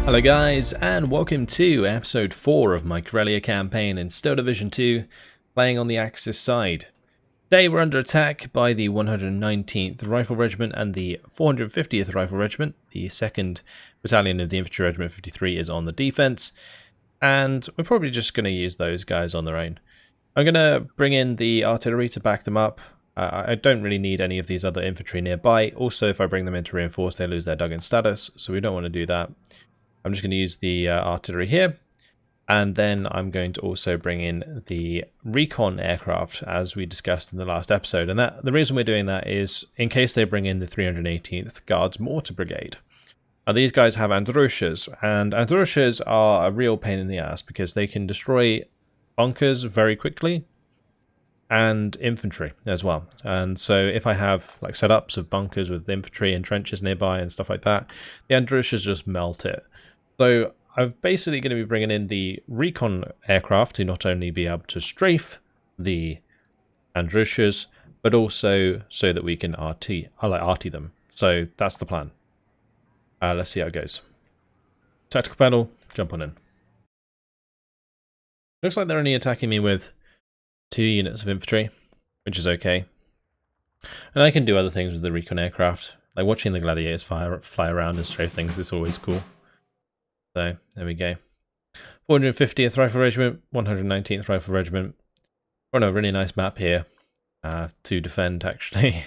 Hello guys, and welcome to episode 4 of my Karelia campaign in Steel Division 2, playing on the Axis side. Today we're under attack by the 119th Rifle Regiment and the 450th Rifle Regiment. The 2nd Battalion of the Infantry Regiment 53 is on the defense, and we're probably just going to use those guys on their own. I'm going to bring in the artillery to back them up. I don't really need any of these other infantry nearby. Also, if I bring them in to reinforce, they lose their dug-in status, so we don't want to do that. I'm just going to use the artillery here, and then I'm going to also bring in the recon aircraft as we discussed in the last episode. And the reason we're doing that is in case they bring in the 318th Guards Mortar Brigade. Now these guys have Androshas, and Androshas are a real pain in the ass because they can destroy bunkers very quickly and infantry as well. And so if I have like setups of bunkers with infantry and trenches nearby and stuff like that, the Androshas just melt it. So I'm basically going to be bringing in the recon aircraft to not only be able to strafe the Androshas, but also so that we can RT them. So that's the plan. Let's see how it goes. Tactical panel, jump on in. Looks like they're only attacking me with 2 units of infantry, which is okay. And I can do other things with the recon aircraft, like watching the gladiators fly around and strafe things is always cool. So, there we go. 450th Rifle Regiment, 119th Rifle Regiment. We're on a really nice map here to defend, actually.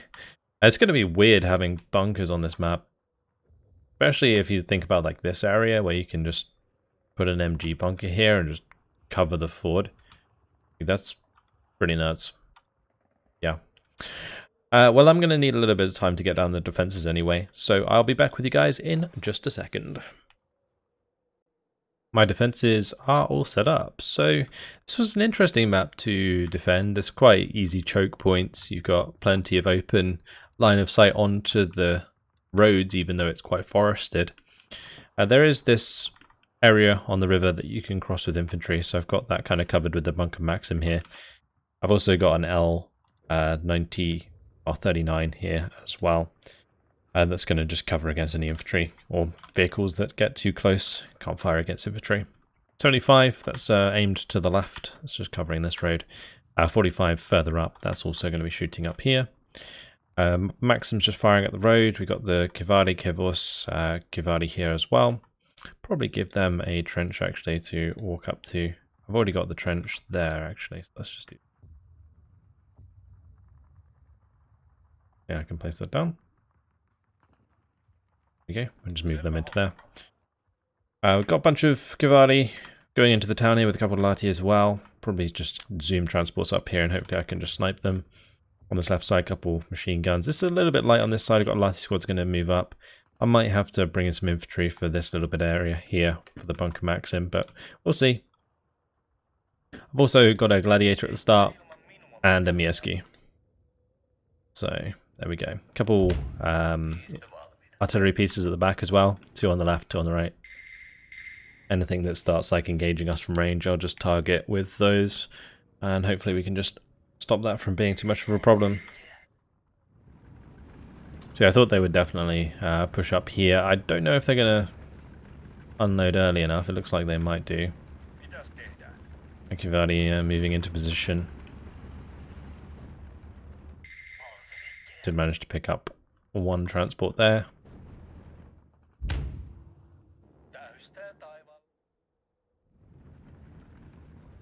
It's going to be weird having bunkers on this map. Especially if you think about like this area where you can just put an MG bunker here and just cover the ford. That's pretty nuts. Yeah. Well, I'm going to need a little bit of time to get down the defenses anyway. So I'll be back with you guys in just a second. My defenses are all set up, so this was an interesting map to defend. There's quite easy choke points. You've got plenty of open line of sight onto the roads, even though it's quite forested. There is this area on the river that you can cross with infantry, so I've got that kind of covered with the bunker maxim here. I've also got an L90 or 39 here as well. That's going to just cover against any infantry or vehicles that get too close. Can't fire against infantry. 75, that's aimed to the left. It's just covering this road. 45 further up, that's also going to be shooting up here. Maxim's just firing at the road. We got the Kivari, Kivos, Kivari here as well. Probably give them a trench actually to walk up to. I've already got the trench there actually. So let's just do. Yeah, I can place that down. Okay, we'll just move them into there. We've got a bunch of Kivari going into the town here with a couple of Lati as well. Probably just zoom transports up here and hopefully I can just snipe them. On this left side, couple machine guns. This is a little bit light on this side. I've got a Lati squad's going to move up. I might have to bring in some infantry for this little bit area here for the bunker maxim, but we'll see. I've also got a gladiator at the start and a Mieski. So there we go. A couple artillery pieces at the back as well. 2 on the left, 2 on the right. Anything that starts like engaging us from range, I'll just target with those, and hopefully we can just stop that from being too much of a problem. So yeah, I thought they would definitely push up here. I don't know if they're going to unload early enough. It looks like they might do. Kivari moving into position. Did manage to pick up 1 transport there.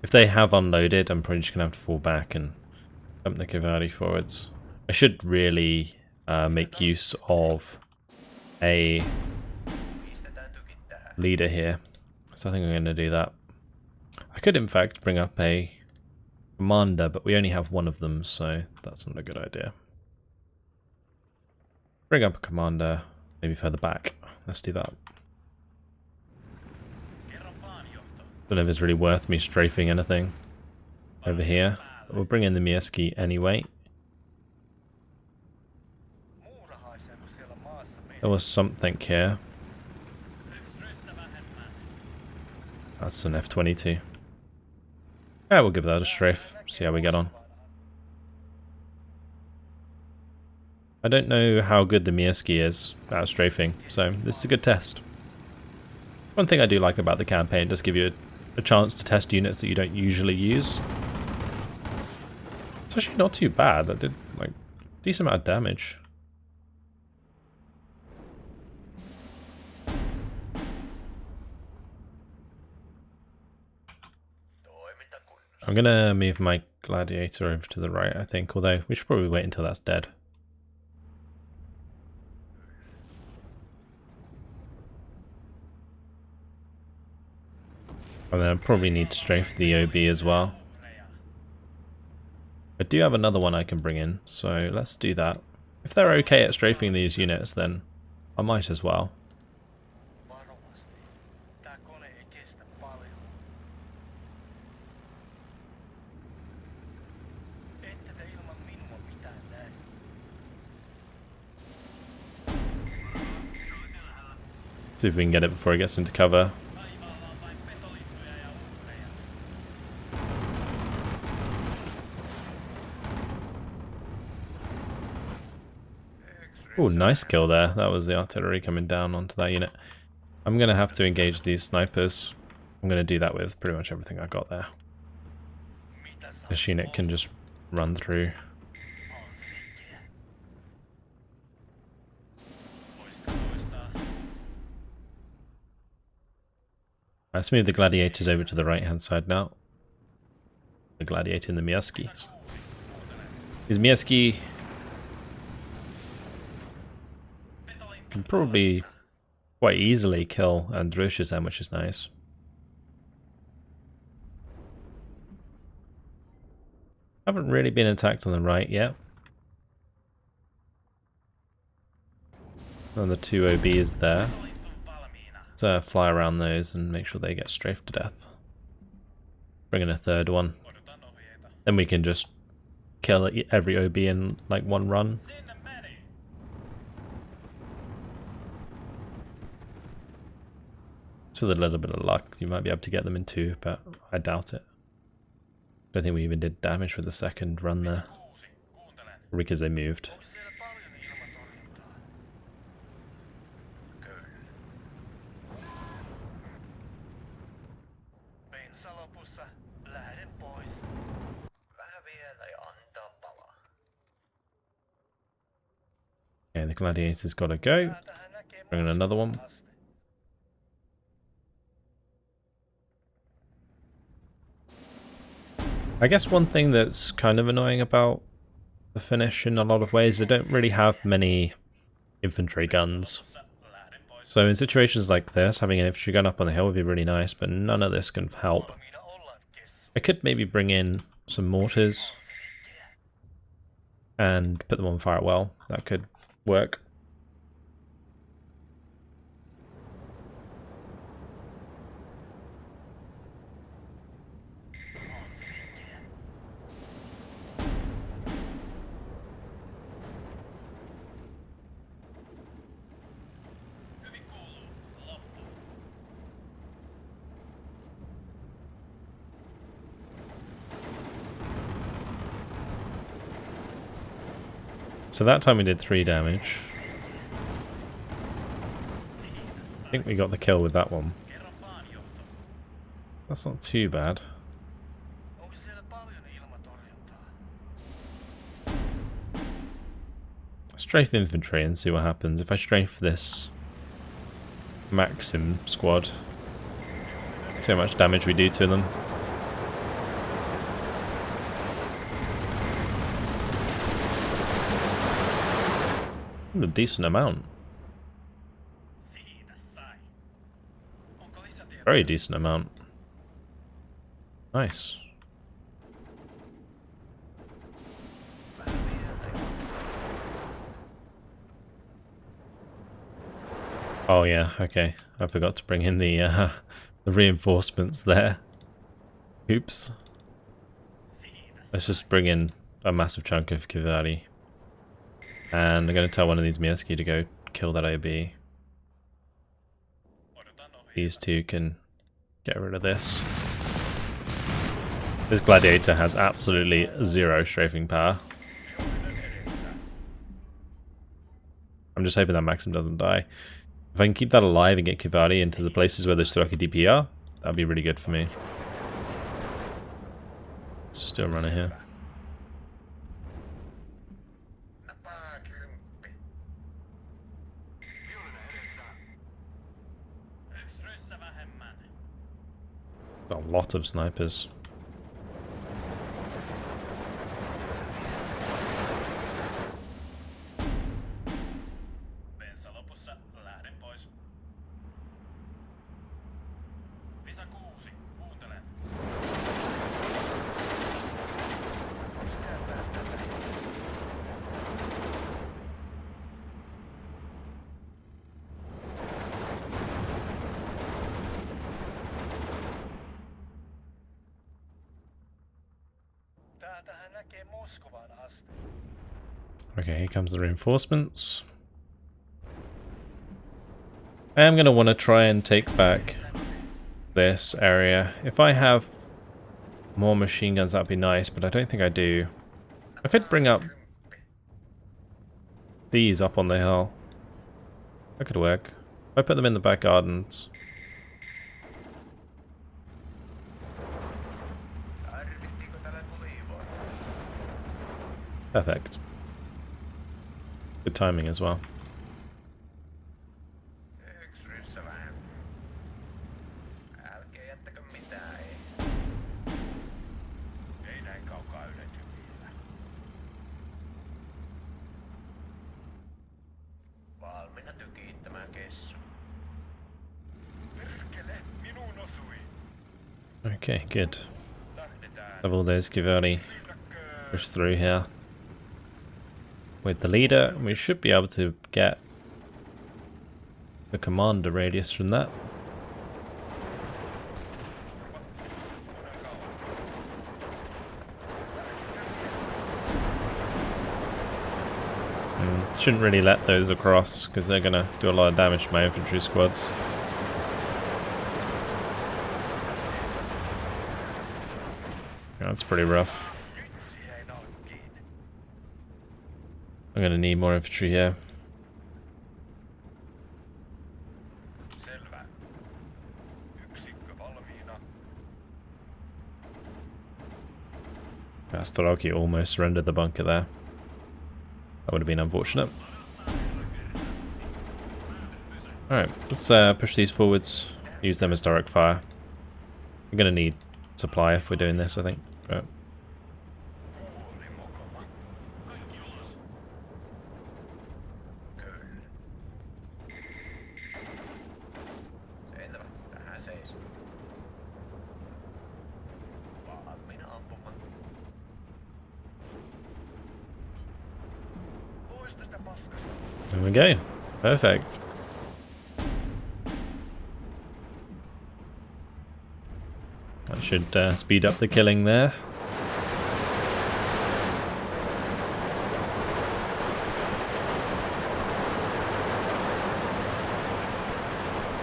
If they have unloaded, I'm probably just going to have to fall back and dump the Kivari forwards. I should really make use of a leader here. So I think I'm going to do that. I could in fact bring up a commander, but we only have 1 of them, so that's not a good idea. Bring up a commander, maybe further back. Let's do that. Don't know if it's really worth me strafing anything over here. But we'll bring in the Mieski anyway. There was something here. That's an F-22. Yeah, we'll give that a strafe. See how we get on. I don't know how good the Mieski is at strafing, so this is a good test. One thing I do like about the campaign, does give you a chance to test units that you don't usually use. It's actually not too bad. That did like a decent amount of damage. I'm gonna move my gladiator over to the right, I think, although we should probably wait until that's dead. And then I probably need to strafe the OB as well. I do have another one I can bring in, so let's do that. If they're okay at strafing these units, then I might as well. See if we can get it before it gets into cover. Oh, nice kill there. That was the artillery coming down onto that unit. I'm going to have to engage these snipers. I'm going to do that with pretty much everything I got there. This unit can just run through. Let's move the gladiators over to the right hand side now. The gladiator and the Miaskis. These Miaski can probably quite easily kill Andrushes then, which is nice. Haven't really been attacked on the right yet. And the two OBs there. Let's fly around those and make sure they get strafed to death. Bring in a third one. Then we can just kill every OB in like one run. So with a little bit of luck, you might be able to get them in two, but I doubt it. I don't think we even did damage with the second run there. Probably because they moved. Okay, the gladiator's got to go. Bring in another one. I guess one thing that's kind of annoying about the Finnish in a lot of ways, they don't really have many infantry guns. So in situations like this, having an infantry gun up on the hill would be really nice, but none of this can help. I could maybe bring in some mortars and put them on fire well. That could work. So that time we did 3 damage. I think we got the kill with that one. That's not too bad. Strafe infantry and see what happens. If I strafe this Maxim squad, see how much damage we do to them. A decent amount. Very decent amount. Nice. Oh yeah, okay. I forgot to bring in the reinforcements there. Oops. Let's just bring in a massive chunk of cavalry. And I'm going to tell one of these Miaski to go kill that OB. These two can get rid of this. This gladiator has absolutely 0 strafing power. I'm just hoping that Maxim doesn't die. If I can keep that alive and get Kivali into the places where there's Straki DPR, that'd be really good for me. Let's just do a runner here. A lot of snipers. Okay, here comes the reinforcements. I am going to want to try and take back this area. If I have more machine guns, that'd be nice, but I don't think I do. I could bring up these up on the hill. That could work. If I put them in the back gardens. Perfect. Good timing as well. Okay, good. Have all those Kivali push through here. With the leader, we should be able to get the commander radius from that. Shouldn't really let those across because they're going to do a lot of damage to my infantry squads. That's pretty rough. I'm going to need more infantry here. Staraki almost surrendered the bunker there. That would have been unfortunate. Alright, let's push these forwards. Use them as direct fire. We're going to need supply if we're doing this, I think. But there we go. Perfect. That should speed up the killing there.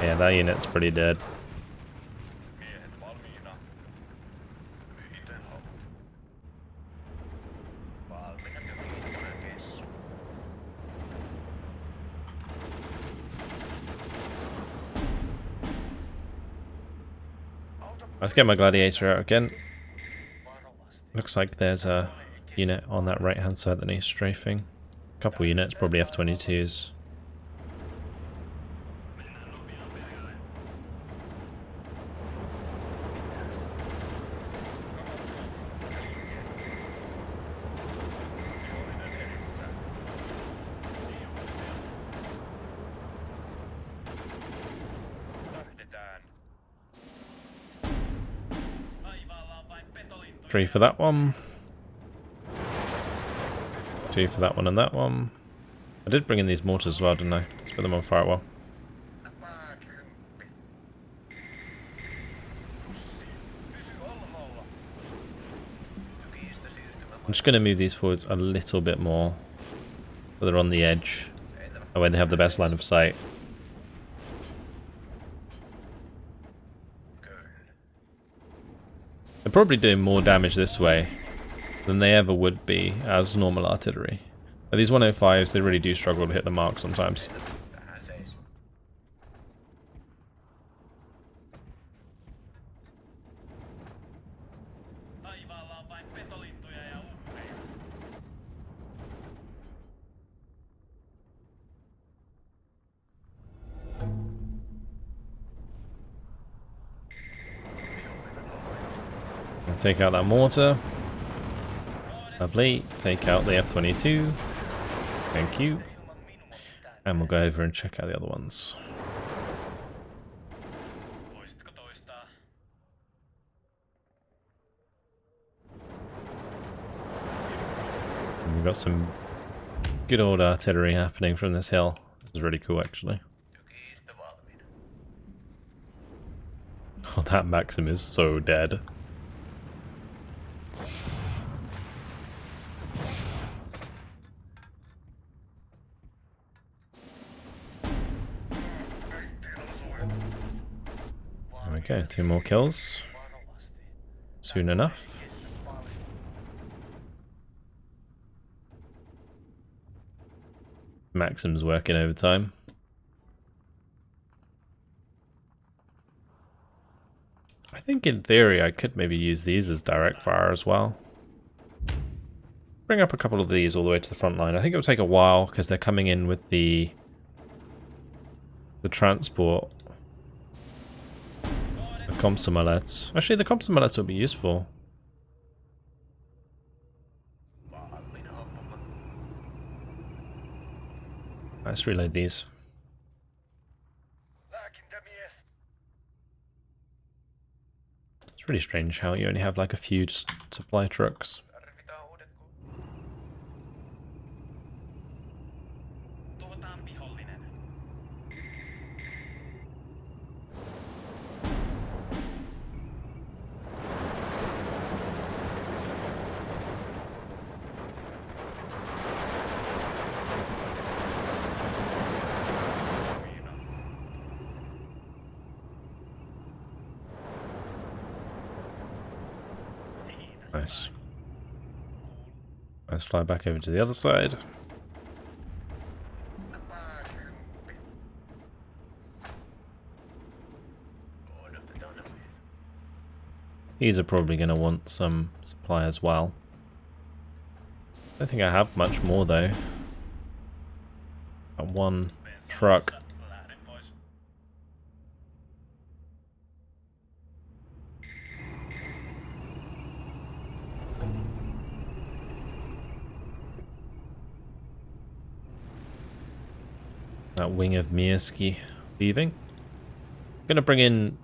Yeah, that unit's pretty dead. Let's get my gladiator out again. Looks like there's a unit on that right hand side that needs strafing. A couple units, probably F-22s. Three for that one. Two for that one and that one. I did bring in these mortars as well, didn't I? Let's put them on fire well. I'm just going to move these forwards a little bit more so they're on the edge, where they have the best line of sight. They're probably doing more damage this way than they ever would be as normal artillery. But these 105s, they really do struggle to hit the mark sometimes. take out that mortar. Lovely. Take out the F-22. Thank you. And we'll go over and check out the other ones. And we've got some good old artillery happening from this hill. This is really cool, actually. Oh, that Maxim is so dead. Okay, 2 more kills. Soon enough. Maxim's working overtime. I think in theory I could maybe use these as direct fire as well. Bring up a couple of these all the way to the front line. I think it will take a while because they're coming in with the transport. The Komsomolets. Actually, the Komsomolets will be useful. Let's reload these. It's really strange how you only have like a few supply trucks. Nice. Let's fly back over to the other side. These are probably going to want some supply as well. I don't think I have much more though. Got 1 truck. That wing of Mierski leaving. Gonna bring in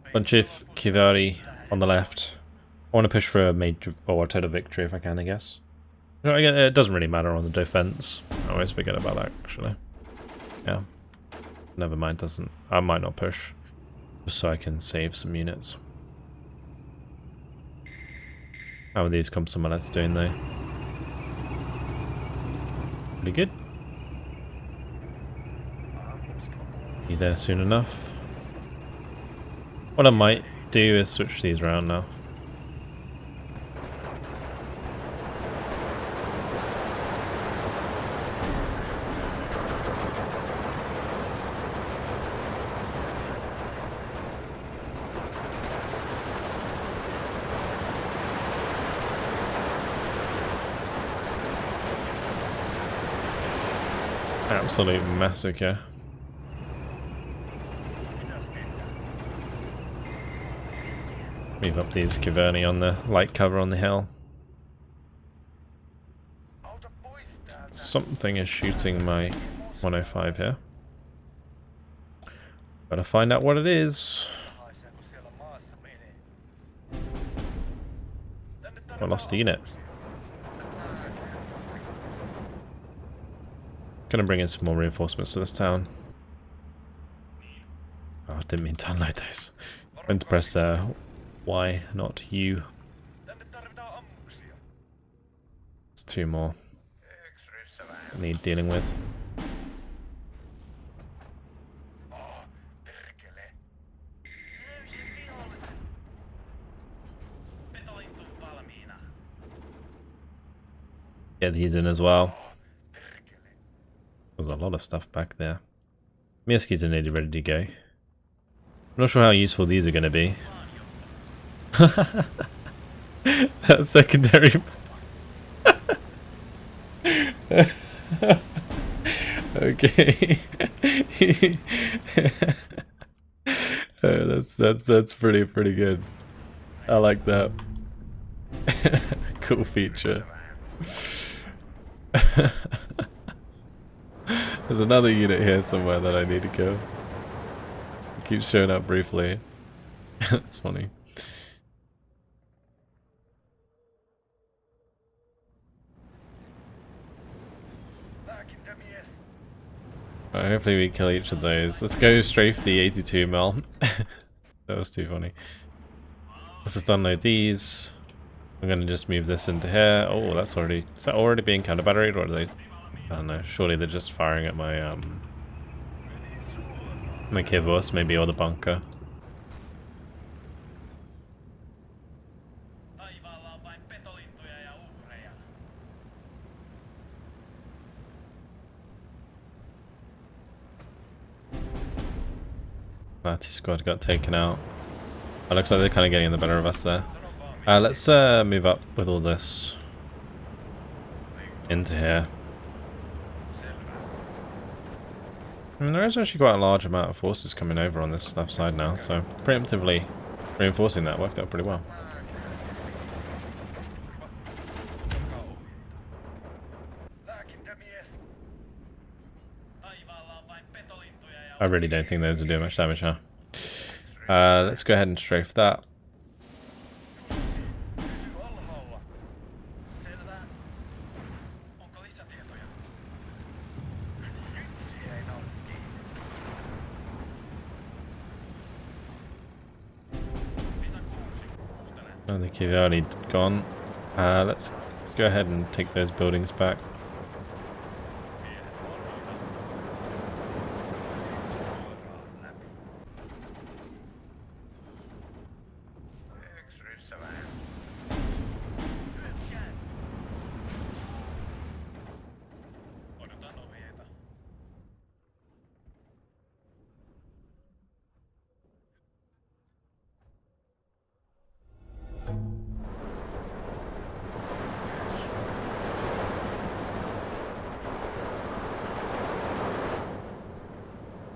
a bunch of Kivari on the left. I want to push for a major or a total victory if I can, I guess. It doesn't really matter on the defense. I always forget about that, actually. Yeah. Never mind, doesn't. I might not push. Just so I can save some units. How are these Komsomolets doing though? Pretty good. Be there soon enough. What I might do is switch these around now. Absolute massacre. Move up these Caverni on the light cover on the hill. Something is shooting my 105 here. Gotta find out what it is. I lost a unit. Gonna bring in some more reinforcements to this town. Oh, I didn't mean to unload those. I meant to press Y, not U. It's 2 more I need dealing with. Get these in as well. There's a lot of stuff back there. Mirski's are nearly ready to go. I'm not sure how useful these are going to be. That secondary. Okay. That's pretty good. I like that. Cool feature. There's another unit here somewhere that I need to kill. It keeps showing up briefly. That's funny. Right, hopefully we kill each of those. Let's go strafe the 82 mil. That was too funny. Let's just unload these. I'm gonna just move this into here. Oh, that's already... Is that already being counter batteried, or are they... I don't know, surely they're just firing at my my kibos, maybe, or the bunker. That squad got taken out. It looks like they're kind of getting the better of us there. Let's move up with all this into here. And there is actually quite a large amount of forces coming over on this left side now, so preemptively reinforcing that worked out pretty well. I really don't think those are doing much damage now. Let's go ahead and strafe that. I think you've already gone. Let's go ahead and take those buildings back.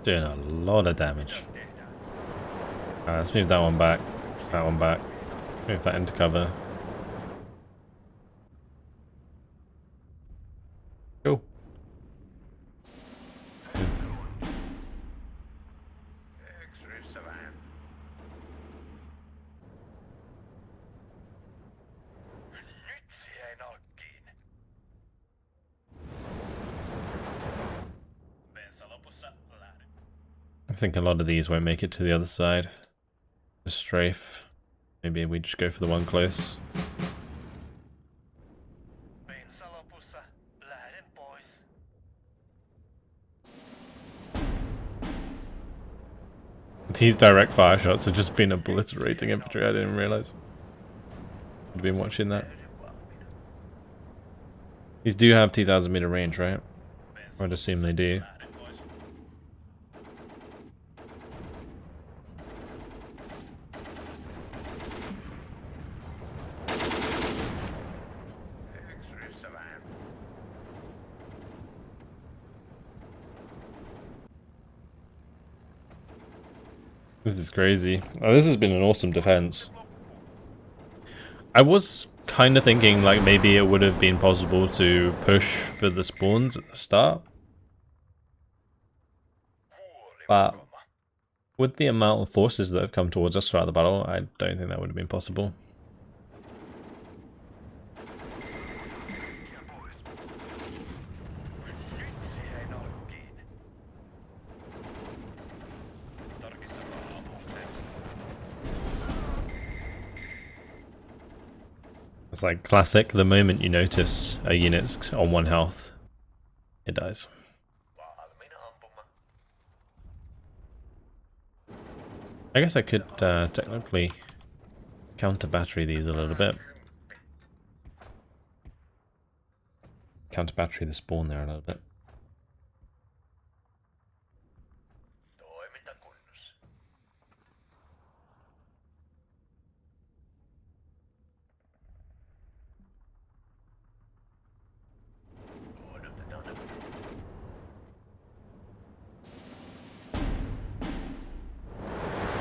Doing a lot of damage. Let's move that one back. That one back. Move that into cover. Cool. I think a lot of these won't make it to the other side. The strafe. Maybe we just go for the one close. These direct fire shots have just been obliterating infantry, I didn't realise. I've been watching that. These do have 2,000 meter range, right? I'd assume they do. This is crazy. Oh, this has been an awesome defense. I was kind of thinking like maybe it would have been possible to push for the spawns at the start. But with the amount of forces that have come towards us throughout the battle, I don't think that would have been possible. It's like classic, the moment you notice a unit's on 1 health, it dies. I guess I could technically counter battery these a little bit. Counter battery the spawn there a little bit.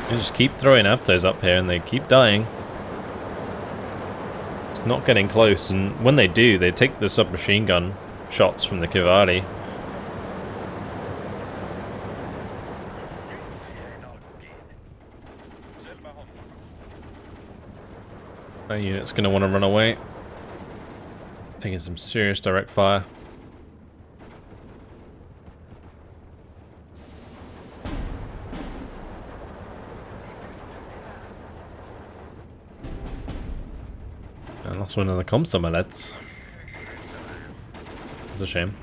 You just keep throwing Aptos up here and they keep dying. It's not getting close, and when they do, they take the submachine gun shots from the Cavalry. That unit's going to want to run away. Taking some serious direct fire. I lost one of the Komsomolets. It's a shame.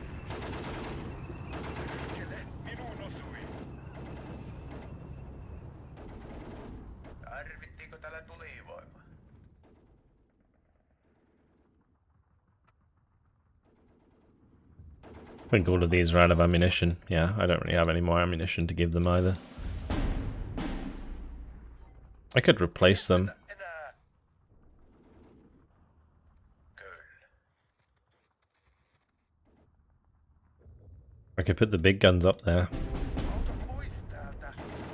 I think all of these are out of ammunition. Yeah, I don't really have any more ammunition to give them either. I could replace them. I could put the big guns up there.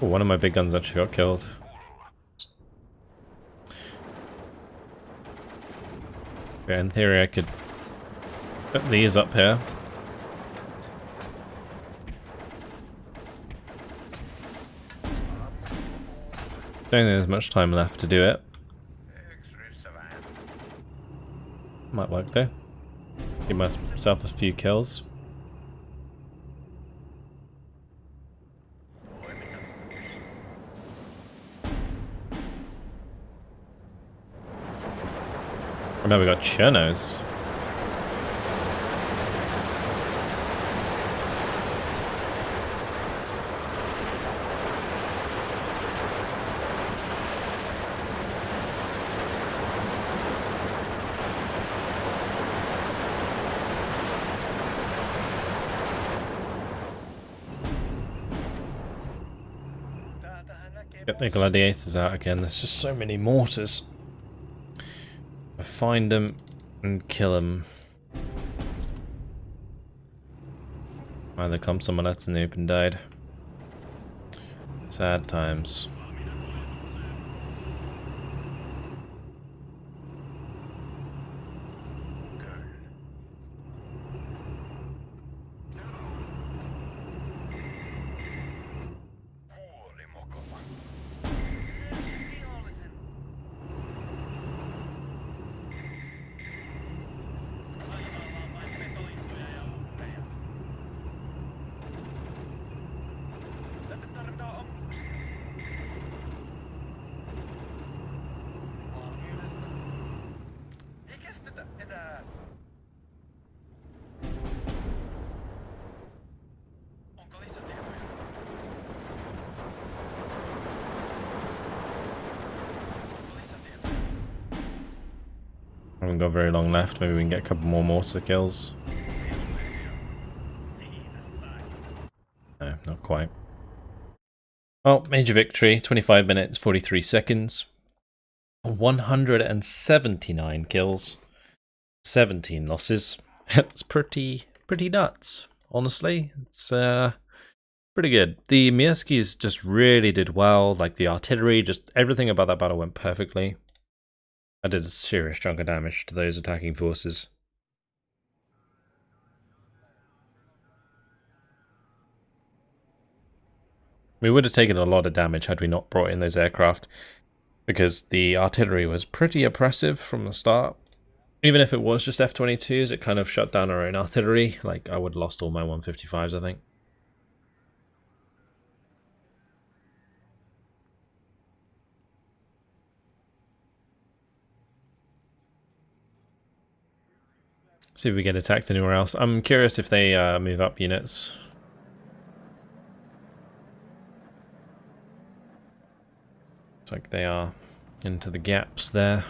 Oh, one of my big guns actually got killed. Yeah, in theory I could put these up here. Don't think there's much time left to do it. Might work though. Give myself a few kills. Oh no, we got Chernos. Get the gladiators out again. There's just so many mortars. Find them and kill them. Either come someone else in the open died. Sad times. I haven't got very long left. Maybe we can get a couple more mortar kills. No, not quite. Well, major victory. 25 minutes, 43 seconds. 179 kills. 17 losses. That's pretty nuts, honestly. It's pretty good. The Mierskis just really did well. Like the artillery, just everything about that battle went perfectly. I did a serious chunk of damage to those attacking forces. We would have taken a lot of damage had we not brought in those aircraft, because the artillery was pretty oppressive from the start. Even if it was just F-22s, it kind of shut down our own artillery. Like, I would have lost all my 155s, I think. See if we get attacked anywhere else. I'm curious if they move up units. Looks like they are into the gaps there.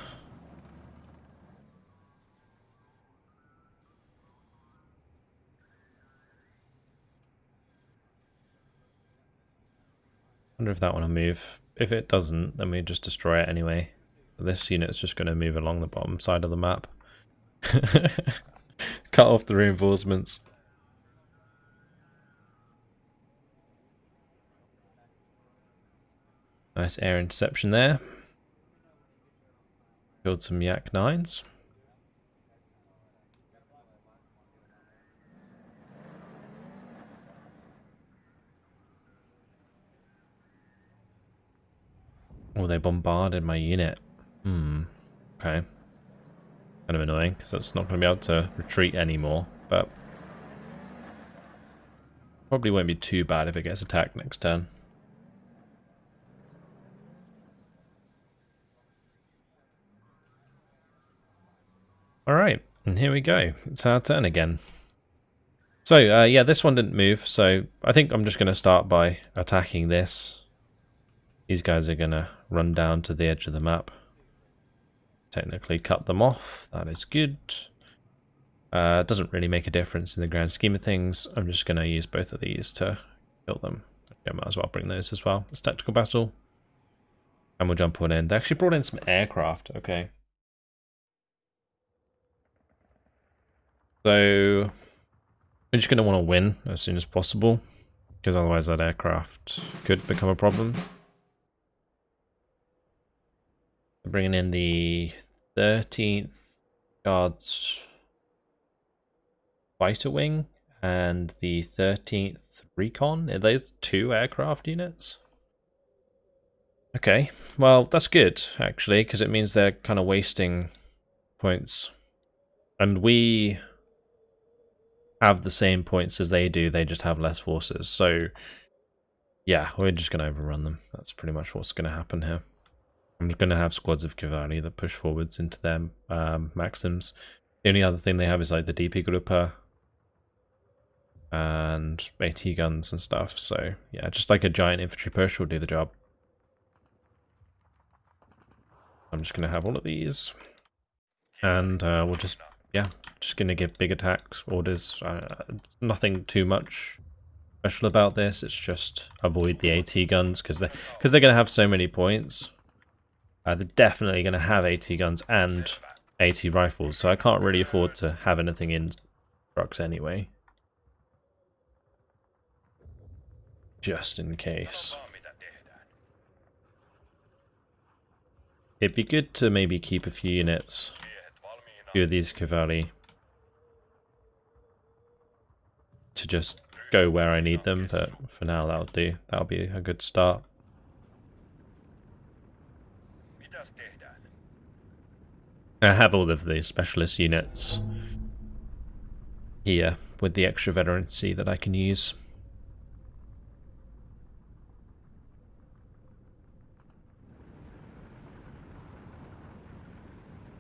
Wonder if that one will move. If it doesn't, then we just destroy it anyway. This unit's just going to move along the bottom side of the map. Cut off the reinforcements. Nice air interception there. Killed some Yak 9s. Oh, they bombarded my unit. Okay. Kind of annoying, because that's not going to be able to retreat anymore, but probably won't be too bad if it gets attacked next turn. Alright, and here we go. It's our turn again. So, yeah, this one didn't move, so I think I'm just going to start by attacking this. These guys are going to run down to the edge of the map. Technically cut them off. That is good. Doesn't really make a difference in the grand scheme of things. I'm just going to use both of these to kill them. I might as well bring those as well. It's tactical battle. And we'll jump on in. They actually brought in some aircraft. Okay. So we're just going to want to win as soon as possible, because otherwise that aircraft could become a problem. We're bringing in the 13th Guards Fighter Wing and the 13th Recon. Are those 2 aircraft units? Okay, well that's good actually, because it means they're kind of wasting points. And we have the same points as they do, they just have less forces. So yeah, we're just going to overrun them. That's pretty much what's going to happen here. I'm just going to have squads of cavalry that push forwards into their maxims. The only other thing they have is like the DP Grupper and AT guns and stuff. So yeah, just like a giant infantry push will do the job. I'm just going to have all of these. And we'll just, yeah, just going to give big attacks orders. Nothing too much special about this. It's just avoid the AT guns because they're going to have so many points. They're definitely going to have AT guns and AT rifles, so I can't really afford to have anything in trucks anyway. Just in case. It'd be good to maybe keep a few units, a few of these cavalry, to just go where I need them, but for now that'll do. That'll be a good start. I have all of the specialist units here with the extra veterancy that I can use.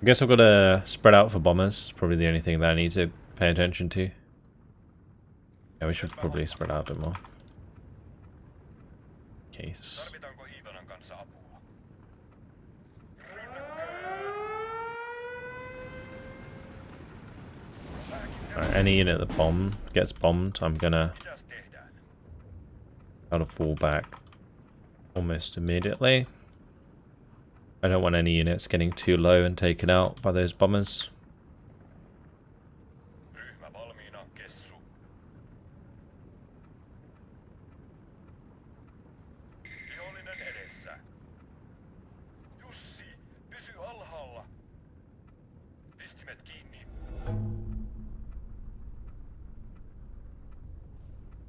I guess I've got to spread out for bombers. It's probably the only thing that I need to pay attention to. Yeah, we should probably spread out a bit more. Case. Alright, any unit that gets bombed, I'm gonna try to fall back almost immediately. I don't want any units getting too low and taken out by those bombers.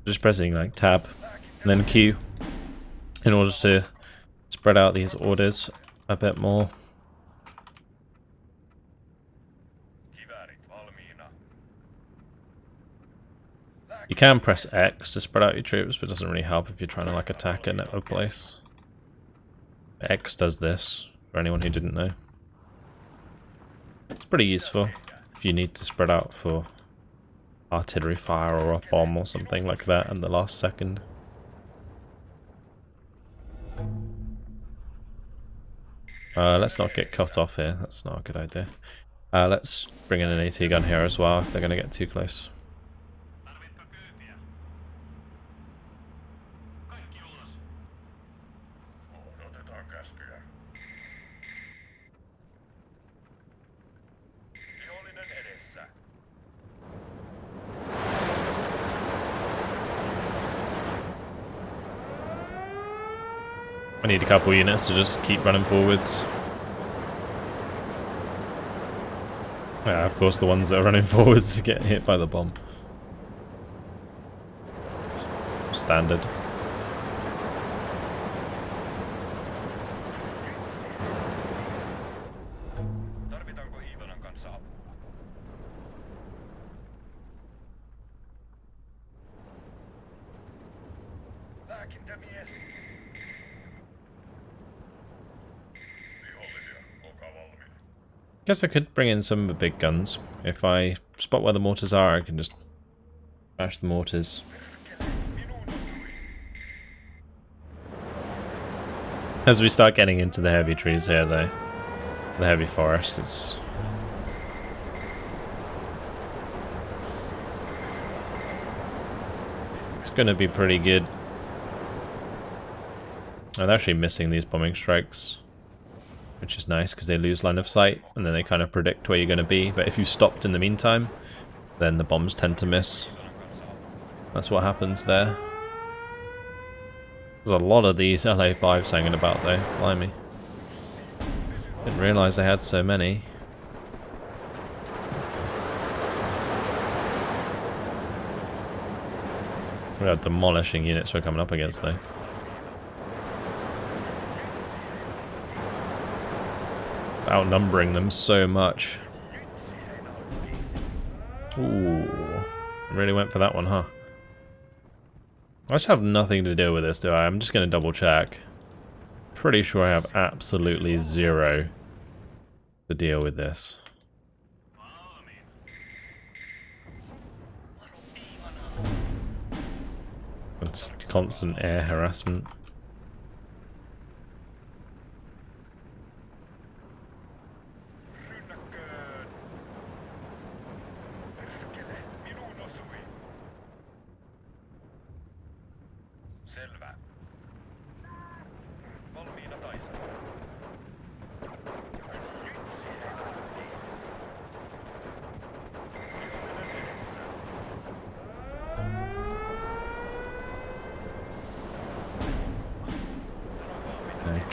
Just pressing like tab and then Q in order to spread out these orders a bit more. You can press X to spread out your troops, but it doesn't really help if you're trying to like attack a place. X does this, for anyone who didn't know. It's pretty useful if you need to spread out for artillery fire or a bomb or something like that in the last second. Let's not get cut off here, that's not a good idea. Let's bring in an AT gun here as well if they're going to get too close. I need a couple units to just keep running forwards. Yeah, of course the ones that are running forwards get hit by the bomb. Standard. Guess I could bring in some of the big guns. If I spot where the mortars are, I can just bash the mortars. As we start getting into the heavy trees here, though, the heavy forest, it's going to be pretty good. I'm actually missing these bombing strikes, which is nice because they lose line of sight and then they kind of predict where you're going to be. But if you stopped in the meantime, then the bombs tend to miss. That's what happens there. There's a lot of these LA5s hanging about though, blimey. Didn't realise they had so many. We are demolishing units we're coming up against though. Outnumbering them so much. Ooh, really went for that one, huh? I just have nothing to do with this, do I? I'm just going to double check. Pretty sure I have absolutely zero to deal with this. It's constant air harassment.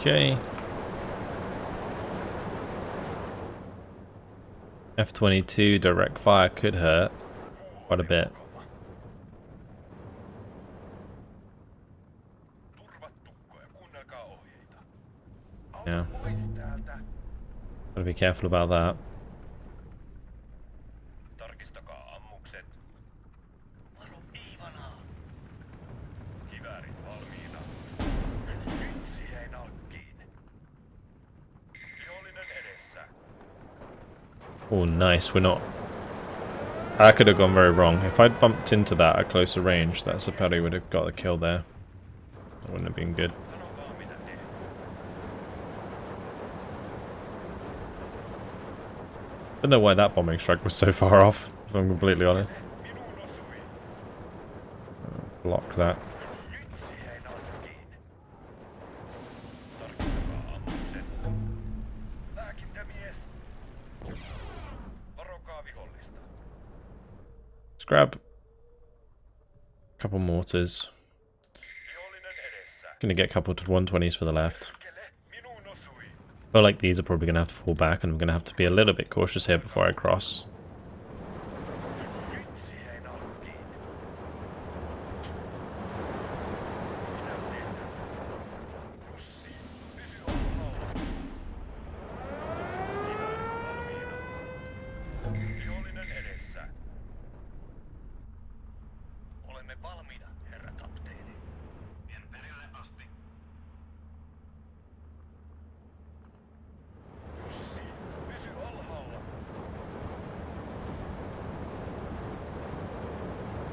Okay. F-22 direct fire could hurt quite a bit. Yeah. Gotta be careful about that. Oh, nice. We're not... That could have gone very wrong. If I'd bumped into that at closer range, that Saperi would have got the kill there. That wouldn't have been good. Don't know why that bombing strike was so far off, if I'm completely honest. Block that. Let's grab a couple mortars. Gonna get a couple to 120s for the left. I feel like these are probably gonna have to fall back, and I'm gonna have to be a little bit cautious here before I cross.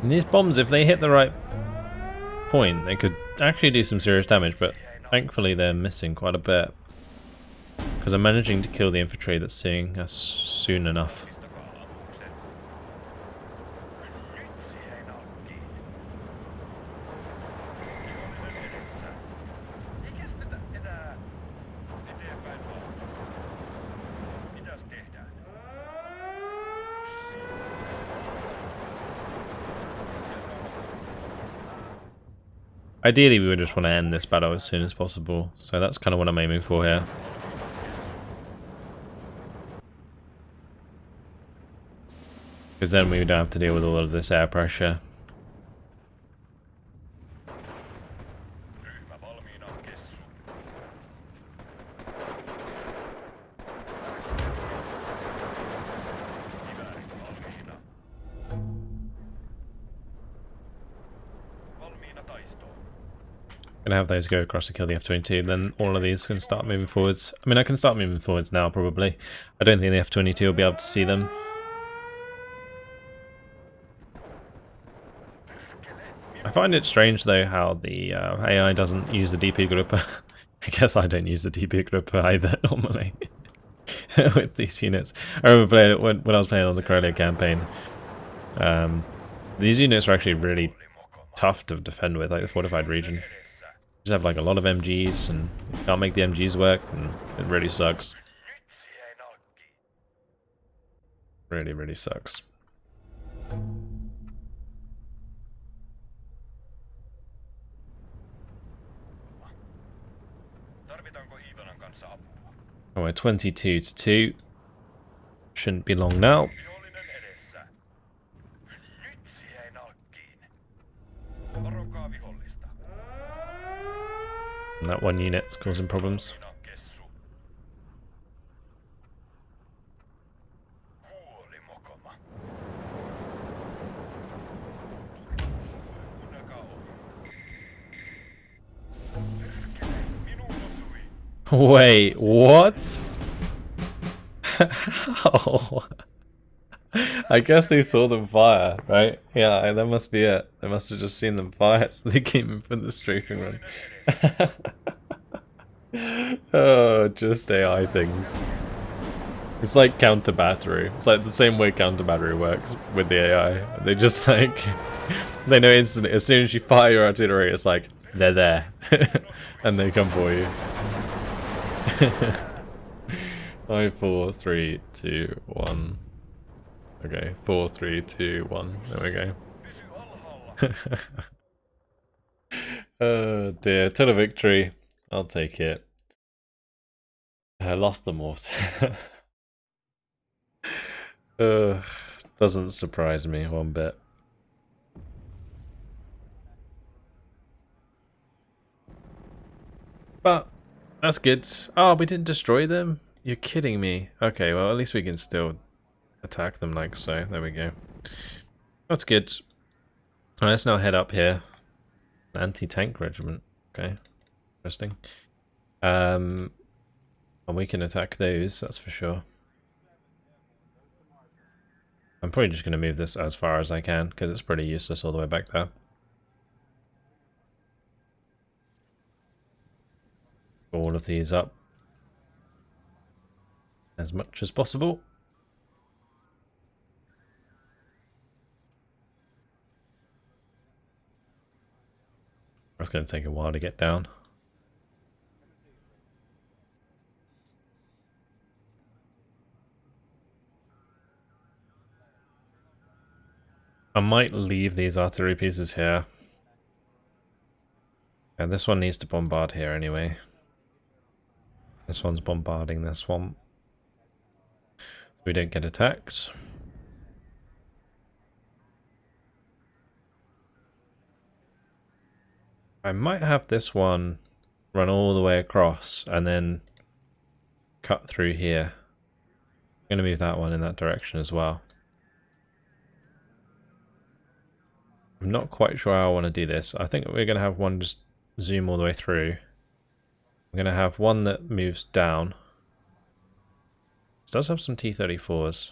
And these bombs, if they hit the right point, they could actually do some serious damage, but thankfully they're missing quite a bit. Because I'm managing to kill the infantry that's seeing us soon enough. Ideally, we would just want to end this battle as soon as possible, so that's kind of what I'm aiming for here. Because then we don't have to deal with all of this air pressure. Gonna have those go across to kill the F-22, then all of these can start moving forwards. I mean, I can start moving forwards now, probably. I don't think the F-22 will be able to see them. I find it strange, though, how the AI doesn't use the DP grouper. I guess I don't use the DP grouper either, normally, with these units. I remember playing when I was playing on the Karelia campaign. These units are actually really tough to defend with, like the fortified region. Just have like a lot of MGs and you can't make the MGs work, and it really sucks. Really, really sucks. Oh, we're 22 to 2. Shouldn't be long now. And that one unit's causing problems. Wait, what? How? I guess they saw them fire, right? Yeah, that must be it. They must have just seen them fire, so they came in for the strafing run. Oh, just AI things. It's like counter battery. It's like the same way counter battery works with the AI. They just like, they know instantly, as soon as you fire your artillery, it's like, they're there. And they come for you. 5, 4, 3, 2, 1. Okay, 4, 3, 2, 1. There we go. Oh dear, total victory. I'll take it. I lost the morphs. Doesn't surprise me one bit. But that's good. Oh, we didn't destroy them? You're kidding me. Okay, well at least we can still attack them like so. There we go. That's good. Alright, let's now head up here. Anti-tank regiment. Okay. Interesting. And we can attack those, that's for sure. I'm probably just going to move this as far as I can, because it's pretty useless all the way back there. All of these up as much as possible. It's going to take a while to get down. I might leave these artillery pieces here. And this one needs to bombard here anyway. This one's bombarding this one. So we don't get attacked. I might have this one run all the way across and then cut through here. I'm going to move that one in that direction as well. I'm not quite sure how I want to do this. I think we're going to have one just zoom all the way through. I'm going to have one that moves down. This does have some T-34s.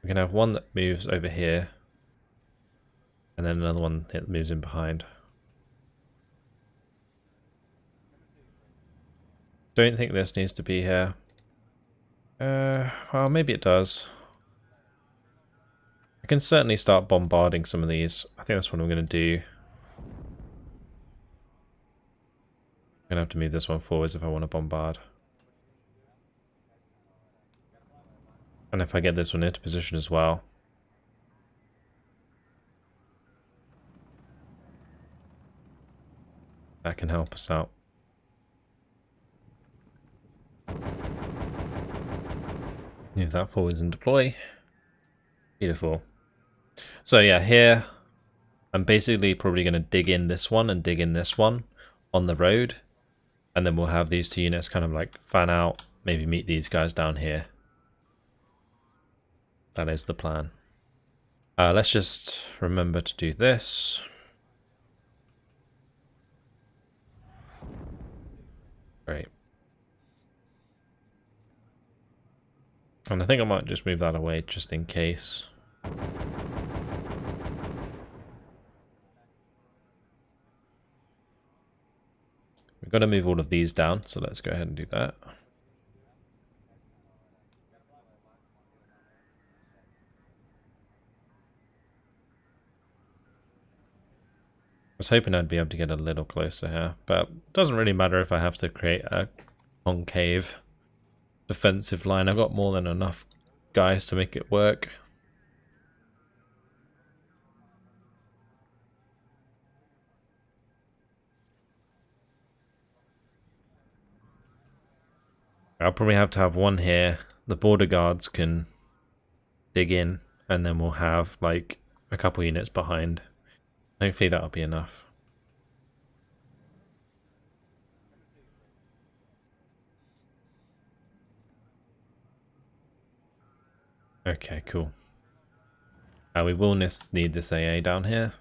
We're going to have one that moves over here. And then another one that moves in behind. Don't think this needs to be here. Well, maybe it does. I can certainly start bombarding some of these. I think that's what I'm going to do. I'm going to have to move this one forwards if I want to bombard. And if I get this one into position as well. That can help us out. Move that forwards and deploy. Beautiful. So yeah, here I'm basically probably going to dig in this one and dig in this one on the road. And then we'll have these two units kind of like fan out, maybe meet these guys down here. That is the plan. Let's just remember to do this. Great. And I think I might just move that away just in case. We've got to move all of these down, so let's go ahead and do that. I was hoping I'd be able to get a little closer here, but it doesn't really matter if I have to create a concave defensive line. I've got more than enough guys to make it work. I'll probably have to have one here. The border guards can dig in, and then we'll have like a couple units behind. Hopefully that'll be enough. Okay, cool. We will need this AA down here.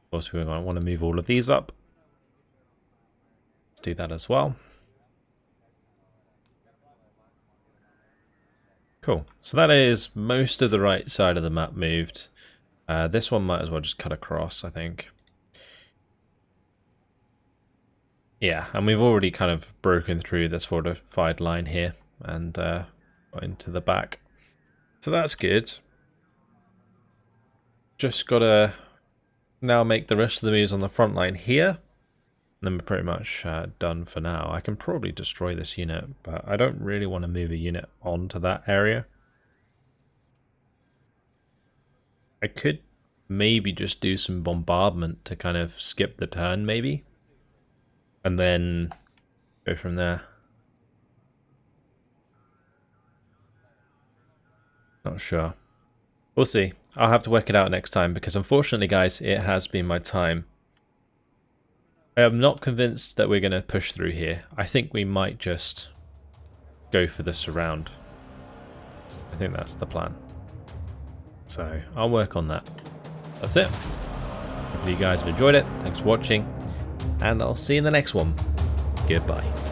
Of course, we're going to want to move all of these up. Let's do that as well. Cool. So that is most of the right side of the map moved. This one might as well just cut across, I think. Yeah, and we've already kind of broken through this fortified line here and got into the back. So that's good. Just gotta now make the rest of the moves on the front line here. Then we're pretty much done for now. I can probably destroy this unit, but I don't really want to move a unit onto that area. I could maybe just do some bombardment to kind of skip the turn, maybe. And then go from there. Not sure. We'll see. I'll have to work it out next time because unfortunately, guys, it has been my time. I am not convinced that we're going to push through here. I think we might just go for the surround. I think that's the plan. So I'll work on that. That's it. Hopefully you guys have enjoyed it. Thanks for watching. And I'll see you in the next one. Goodbye.